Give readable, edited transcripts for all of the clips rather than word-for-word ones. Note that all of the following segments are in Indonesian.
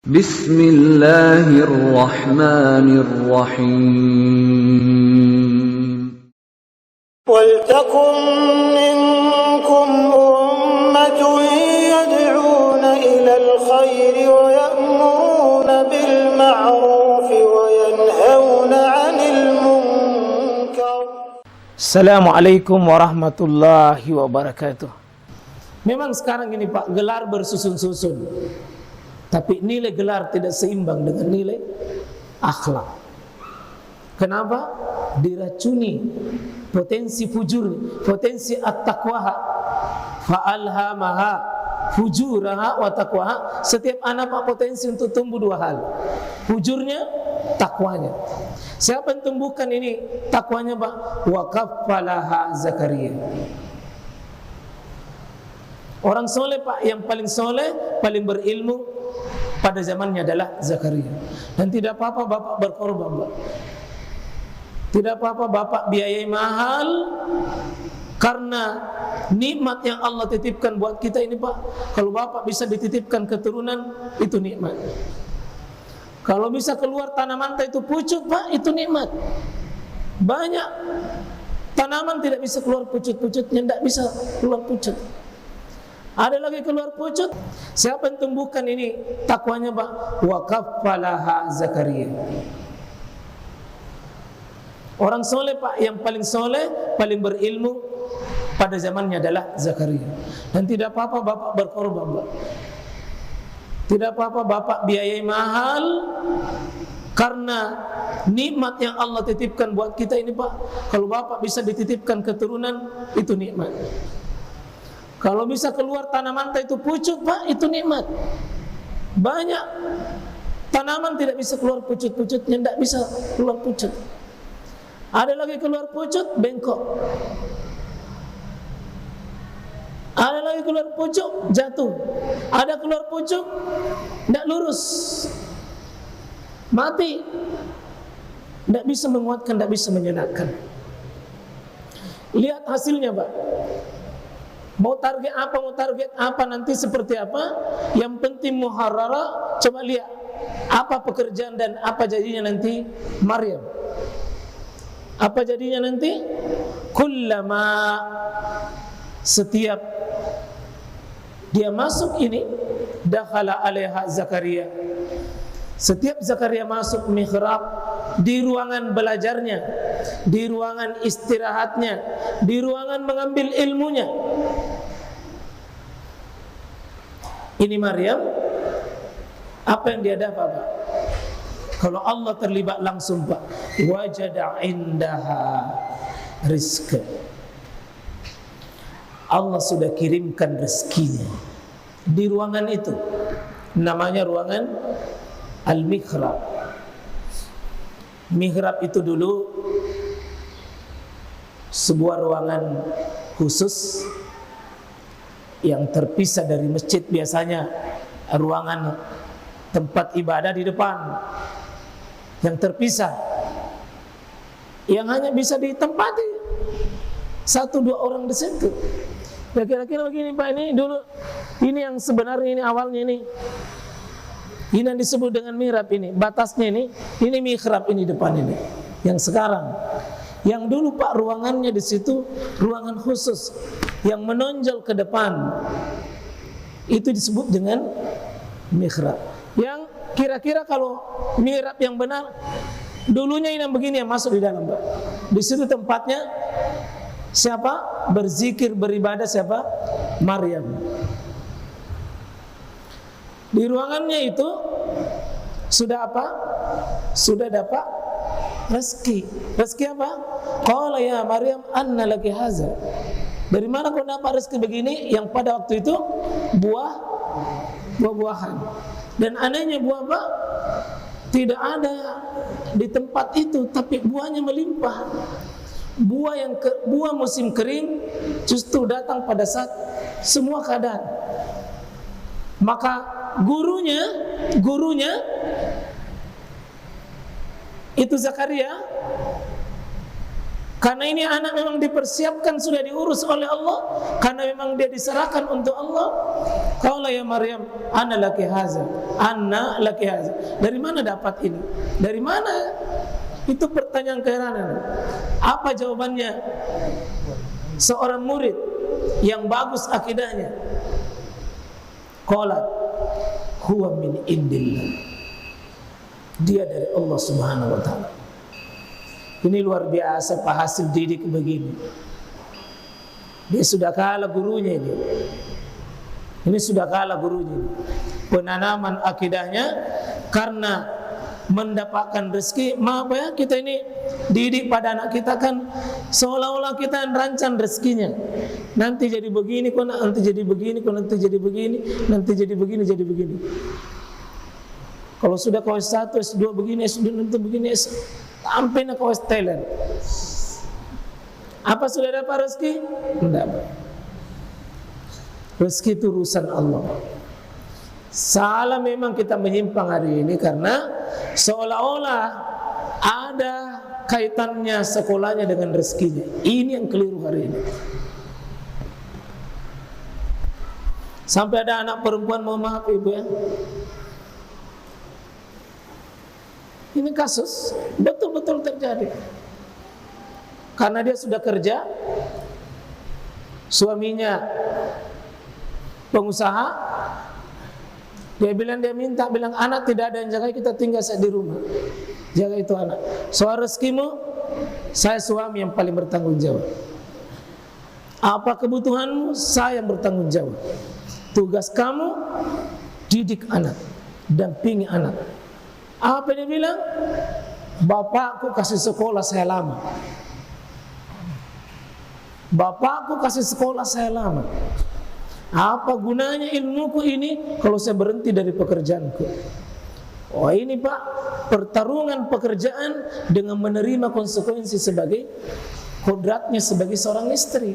Bismillahirrahmanirrahim. وَلْتَكُنْ مِنْكُمْ أُمَّةٌ يَدْعُونَ إِلَى الْخَيْرِ وَيَأْمُرُونَ بِالْمَعْرُوفِ وَيَنْهَوْنَ عَنِ الْمُنْكَرِ. Assalamualaikum warahmatullahi wabarakatuh. Memang sekarang ini Pak, gelar bersusun-susun, tapi nilai gelar tidak seimbang dengan nilai akhlak. Kenapa? Diracuni potensi fujur, potensi at-taqwaha, fa'alhamaha fujuraha wa taqwaha. Setiap anak Pak potensi untuk tumbuh dua hal, fujurnya, takwanya. Siapa yang tumbuhkan ini takwanya Pak? Wa kaffalaha Zakaria. Orang soleh Pak, yang paling soleh, paling berilmu pada zamannya adalah Zakaria. Dan tidak apa-apa Bapak berkorban Pak. Tidak apa-apa Bapak biayai mahal, karena nikmat yang Allah titipkan buat kita ini Pak. Kalau Bapak bisa dititipkan keturunan, itu nikmat. Kalau bisa keluar tanaman itu pucuk Pak, itu nikmat. Banyak tanaman tidak bisa keluar pucuk-pucuknya, tidak bisa keluar pucuk. Ada lagi keluar pucuk. Siapa yang tumbuhkan ini takwanya Pak? Wa kaffalaha Zakaria. Orang soleh Pak, yang paling soleh, paling berilmu pada zamannya adalah Zakaria. Dan tidak apa-apa Bapak berkorban Pak. Tidak apa-apa Bapak biayai mahal, karena nikmat yang Allah titipkan buat kita ini Pak. Kalau Bapak bisa dititipkan keturunan, itu nikmat. Kalau bisa keluar tanaman itu pucuk Pak, itu nikmat. Banyak tanaman tidak bisa keluar pucuk-pucuknya, tidak bisa keluar pucuk. Ada lagi keluar pucuk, bengkok. Ada lagi keluar pucuk, jatuh. Ada keluar pucuk, tidak lurus, mati. Tidak bisa menguatkan, tidak bisa menyenangkan. Lihat hasilnya Pak. Mau target apa, nanti seperti apa. Yang penting muharrara. Coba lihat apa pekerjaan dan apa jadinya nanti Maryam. Apa jadinya nanti? Kullama, setiap dia masuk ini, dakhala alaiha Zakaria. Setiap Zakaria masuk mihrab, di ruangan belajarnya, di ruangan istirahatnya, di ruangan mengambil ilmunya. Ini Maryam, apa yang dia dapat Pak? Kalau Allah terlibat langsung Pak, wajada indaha rizqa. Allah sudah kirimkan rezekinya di ruangan itu. Namanya ruangan al-mihrab. Mihrab itu dulu sebuah ruangan khusus yang terpisah dari masjid. Biasanya ruangan tempat ibadah di depan yang terpisah, yang hanya bisa ditempati 1-2 orang di situ. Ya kira-kira begini Pak, ini dulu, ini yang sebenarnya, ini awalnya ini yang disebut dengan mihrab ini, batasnya ini mihrab ini depan ini. Yang sekarang, yang dulu Pak ruangannya di situ ruangan khusus yang menonjol ke depan, itu disebut dengan mihrab. Yang kira-kira kalau mihrab yang benar, dulunya ini yang begini yang masuk di dalam Pak. Di situ tempatnya siapa? Berzikir, beribadah siapa? Maryam. Di ruangannya itu sudah apa? Sudah dapat rezeki. Rezeki apa? Qala ya Maryam anna laki haza. Dari mana kau dapat rezeki begini? Yang pada waktu itu buah-buahan. Dan anehnya buah apa? Tidak ada di tempat itu, tapi buahnya melimpah. Buah musim kering justru datang pada saat semua keadaan. Maka gurunya itu Zakaria Karena ini anak memang dipersiapkan, sudah diurus oleh Allah, karena memang dia diserahkan untuk Allah. Qala ya Maryam, anna laki haza, anna laki haza. Dari mana dapat ini? Dari mana? Itu pertanyaan keheranan. Apa jawabannya? Seorang murid yang bagus akidahnya, qala huwa min indillah. Dia dari Allah Subhanahu wa taala. Ini luar biasa Pak hasil didik begini. Dia sudah kalah gurunya ini. Ini sudah kalah gurunya. Penanaman akidahnya karena mendapatkan rezeki. Maaf ya, kita ini didik pada anak kita kan seolah-olah kita rancang rezekinya. Nanti jadi begini, kok nanti jadi begini, kok nanti jadi begini, nanti jadi begini, jadi begini. Kalau sudah kau S1, S2 begini, S2 nanti begini, sampai nak kau S-Talent. Apa sudah dapat rezeki? Tidak. Rezeki itu urusan Allah. Salah memang kita menyimpang hari ini karena seolah-olah ada kaitannya sekolahnya dengan rezekinya. Ini yang keliru hari ini. Sampai ada anak perempuan, mohon maaf ibu ya, ini kasus betul-betul terjadi. Karena dia sudah kerja, suaminya pengusaha, dia minta anak tidak ada yang jaga, kita tinggal di rumah, jaga itu anak. Soal rezekimu, saya suami yang paling bertanggung jawab. Apa kebutuhanmu, saya yang bertanggung jawab. Tugas kamu didik anak, dampingi anak. Apa dia bilang? Bapakku kasih sekolah saya lama. Bapakku kasih sekolah saya lama. Apa gunanya ilmuku ini kalau saya berhenti dari pekerjaanku? Oh ini Pak, pertarungan pekerjaan dengan menerima konsekuensi sebagai kodratnya sebagai seorang istri.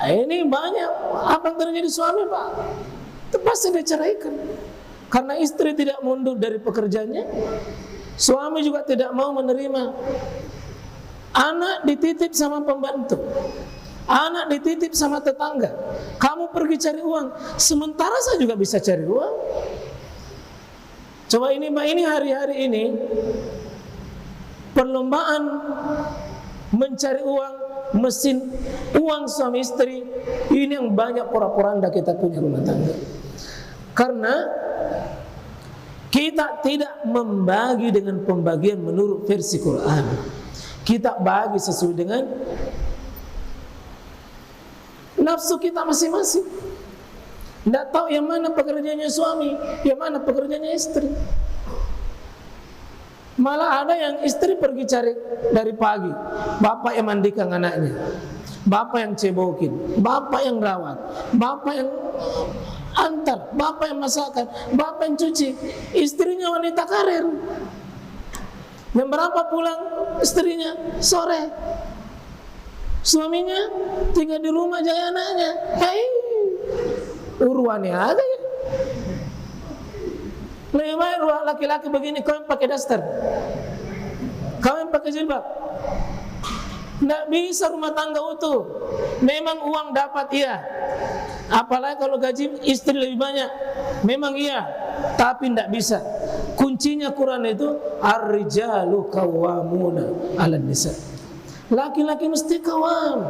Ini banyak apa yang terjadi suami Pak, terpaksa diceraikan. Karena istri tidak mundur dari pekerjaannya, suami juga tidak mau menerima. Anak dititip sama pembantu, anak dititip sama tetangga. Kamu pergi cari uang, sementara saya juga bisa cari uang. Coba ini Mbak, ini hari-hari ini perlombaan mencari uang, mesin uang suami istri. Ini yang banyak porak-poranda kita punya rumah tangga. Karena kita tidak membagi dengan pembagian menurut versi Quran. Kita bagi sesuai dengan nafsu kita masing-masing. Tidak tahu yang mana pekerjaannya suami, yang mana pekerjaannya istri. Malah ada yang istri pergi cari dari pagi, bapak yang mandikan anaknya, bapak yang cebokin, bapak yang rawat, bapak yang antar, bapak yang masakkan, bapak yang cuci. Istrinya wanita karir. Jam berapa pulang istrinya? Sore. Suaminya tinggal di rumah jaga anaknya. Hei, uruannya ada ya. Lebih baik laki-laki begini, kau yang pakai daster, kau yang pakai jilbab. Tidak bisa rumah tangga utuh. Memang uang dapat iya, apalagi kalau gaji istri lebih banyak, memang iya, tapi tidak bisa. Kuncinya Quran itu ar-rijalu qawwamuna 'alan nisa. Laki-laki mesti kawam.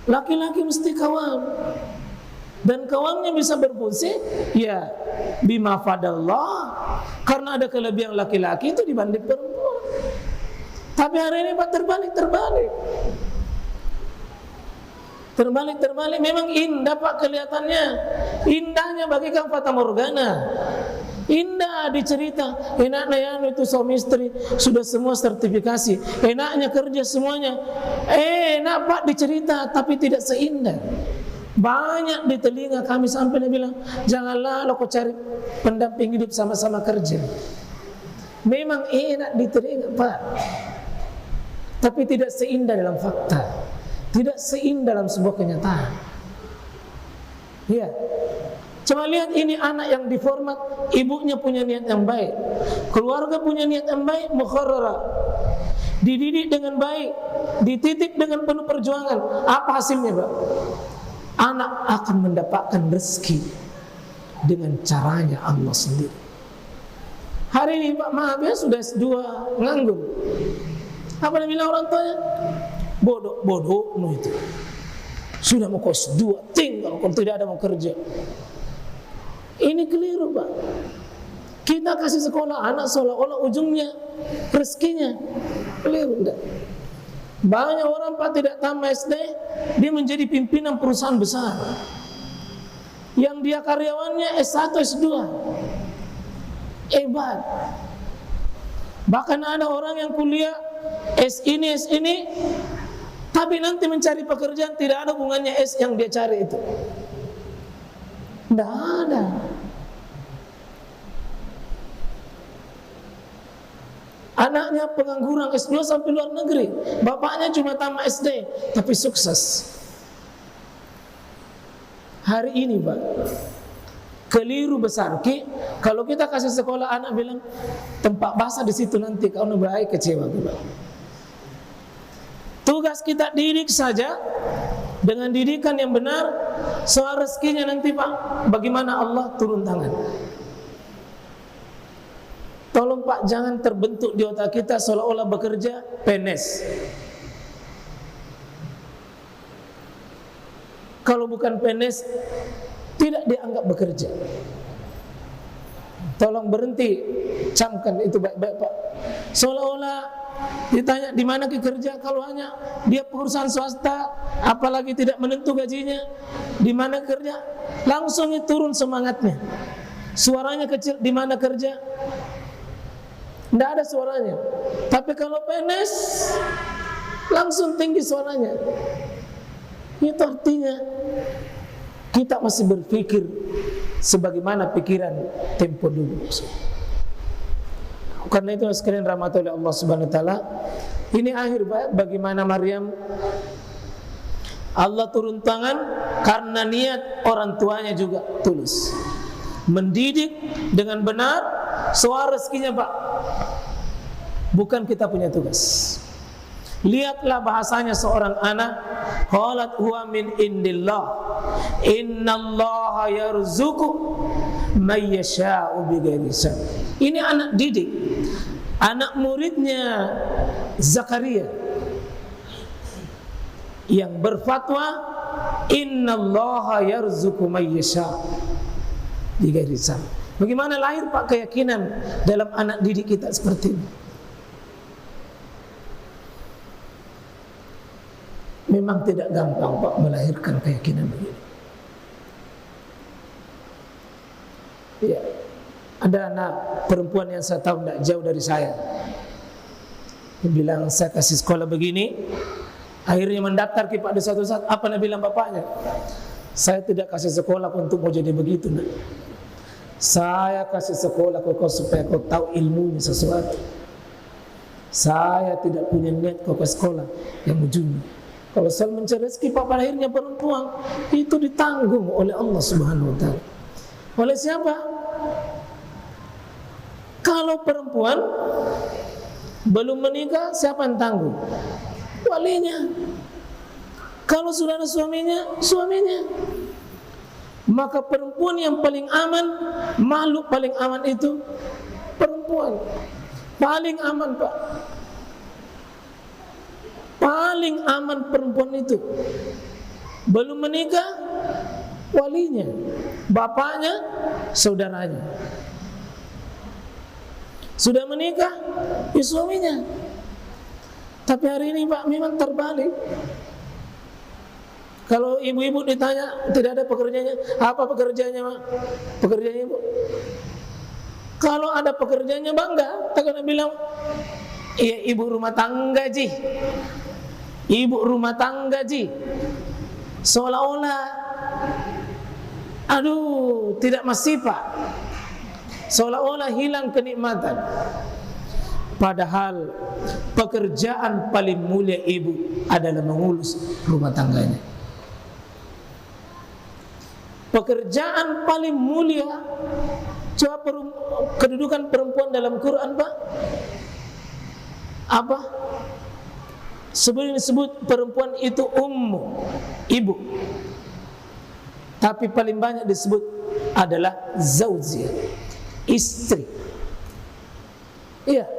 Laki-laki mesti kawam. Dan kawamnya bisa berfungsi ya bima fadallah, karena ada kelebihan laki-laki itu dibanding perempuan. Tapi hari ini Pak terbalik. Memang indah Pak kelihatannya. Indahnya bagikan fata morgana. Indah dicerita, enaknya itu suami istri sudah semua sertifikasi, enaknya kerja semuanya. Enak Pak dicerita, tapi tidak seindah. Banyak di telinga kami sampai dia bilang, janganlah lo kau cari pendamping hidup sama-sama kerja. Memang enak di telinga Pak, tapi tidak seindah dalam fakta, tidak seindah dalam sebuah kenyataan. Iya. Coba lihat, ini anak yang diformat, ibunya punya niat yang baik, keluarga punya niat yang baik, mukharrara, dididik dengan baik, dititik dengan penuh perjuangan. Apa hasilnya, Pak? Anak akan mendapatkan rezeki dengan caranya Allah sendiri. Hari ini Pak Mahabir sudah S2, nganggur. Apa yang bilang orang tuanya? Bodoh itu. Sudah mau S2, tinggal kalau tidak ada mau kerja. Ini keliru, Pak. Kita kasih sekolah anak seolah-olah ujungnya rezekinya. Keliru, enggak. Banyak orang Pak tidak tamat SD, dia menjadi pimpinan perusahaan besar. Yang dia karyawannya S1, S2. Hebat. Bahkan ada orang yang kuliah S ini, tapi nanti mencari pekerjaan tidak ada hubungannya S yang dia cari itu. Tidak ada. Anaknya pengangguran S2 sampai luar negeri, bapaknya cuma tamat SD tapi sukses. Hari ini Pak, keliru besar. Kalau kita kasih sekolah anak bilang tempat bahasa di situ nanti kau baik, kecewa Pak. Tugas kita didik saja dengan didikan yang benar. Soal rezekinya nanti Pak, bagaimana Allah turun tangan. Tolong Pak, jangan terbentuk di otak kita seolah-olah bekerja PNS. Kalau bukan PNS tidak dianggap bekerja. Tolong berhenti camkan itu baik-baik Pak. Seolah-olah ditanya di mana kerja, kalau hanya dia perusahaan swasta, apalagi tidak menentu gajinya, di mana kerja, langsung turun semangatnya. Suaranya kecil, di mana kerja? Tidak ada suaranya. Tapi kalau PNS langsung tinggi suaranya. Itu artinya kita masih berpikir sebagaimana pikiran tempo dulu. Karena itu sekalian rahmati oleh Allah Subhanahu wa taala, ini akhir bagaimana Maryam Allah turun tangan karena niat orang tuanya juga tulus. Mendidik dengan benar, soal rezekinya Pak, bukan kita punya tugas. Lihatlah bahasanya seorang anak, qalat huwa min indillah, innallaha yarzuqu may yasha'u bighairi hisab. Ini anak didik, anak muridnya Zakaria yang berfatwa innallaha yarzuqu may yasha'u bighairi hisab. Bagaimana lahir Pak keyakinan dalam anak didik kita seperti ini? Memang tidak gampang Pak melahirkan keyakinan begini. Ya, ada anak perempuan yang saya tahu tidak jauh dari saya. Dia bilang saya kasih sekolah begini, akhirnya mendaftar pada suatu saat. Apa nak bilang bapaknya? Saya tidak kasih sekolah untuk mau jadi begitu nak. Saya kasih sekolah kau supaya kau tahu ilmunya sesuatu. Saya tidak punya niat kau ke sekolah yang ujungnya. Kalau saya mencari rezeki pada akhirnya perempuan itu ditanggung oleh Allah Subhanahu wa taala. Oleh siapa? Kalau perempuan belum menikah, siapa yang tanggung? Walinya. Kalau sudah ada suaminya, suaminya. Maka perempuan yang paling aman, makhluk paling aman itu perempuan. Paling aman Pak. Paling aman perempuan itu. Belum menikah, walinya, bapaknya, saudaranya. Sudah menikah, ya suaminya. Tapi hari ini Pak memang terbalik. Kalau ibu-ibu ditanya tidak ada pekerjaannya, apa pekerjaannya Pak? Pekerjaannya Ibu? Kalau ada pekerjaannya bangga, tak kena bilang, iya ibu rumah tangga ji. Ibu rumah tangga ji. Seolah-olah aduh tidak masih Pak. Seolah-olah hilang kenikmatan. Padahal pekerjaan paling mulia ibu adalah mengurus rumah tangganya. Pekerjaan paling mulia, coba kedudukan perempuan dalam Quran, Pak. Apa? Sebelum disebut perempuan itu ummu, ibu. Tapi paling banyak disebut adalah zaujiyah, istri. Iya.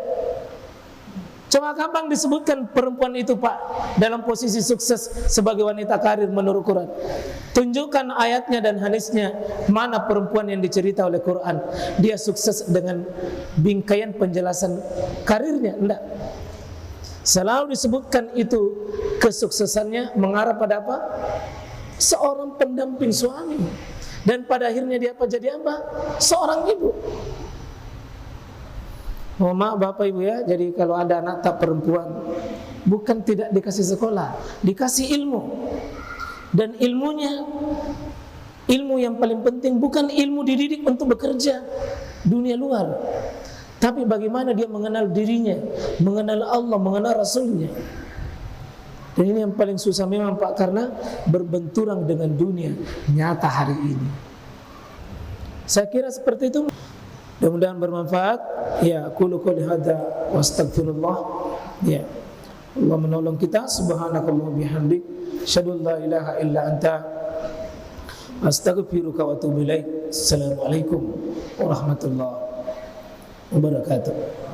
Coba kapan disebutkan perempuan itu, Pak, dalam posisi sukses sebagai wanita karir menurut Quran? Tunjukkan ayatnya dan hadisnya, mana perempuan yang dicerita oleh Quran dia sukses dengan bingkaian penjelasan karirnya? Enggak. Selalu disebutkan itu kesuksesannya mengarah pada apa? Seorang pendamping suami. Dan pada akhirnya dia apa? Jadi apa? Seorang ibu. Oh, maaf Bapak Ibu ya, jadi kalau ada anak tak perempuan, bukan tidak dikasih sekolah, dikasih ilmu. Dan ilmunya, ilmu yang paling penting bukan ilmu dididik untuk bekerja dunia luar, tapi bagaimana dia mengenal dirinya, mengenal Allah, mengenal Rasulnya. Dan ini yang paling susah memang Pak, karena berbenturan dengan dunia nyata hari ini. Saya kira seperti itu. Mudah-mudahan bermanfaat. Ya, qulu qouli hadza wa astaghfirullah. Ya. Allah menolong kita. Subhanakallah bihamdik, asyhadu an la ilaha illa anta, astaghfiruka wa atubu ilaik. Assalamualaikum warahmatullahi wabarakatuh.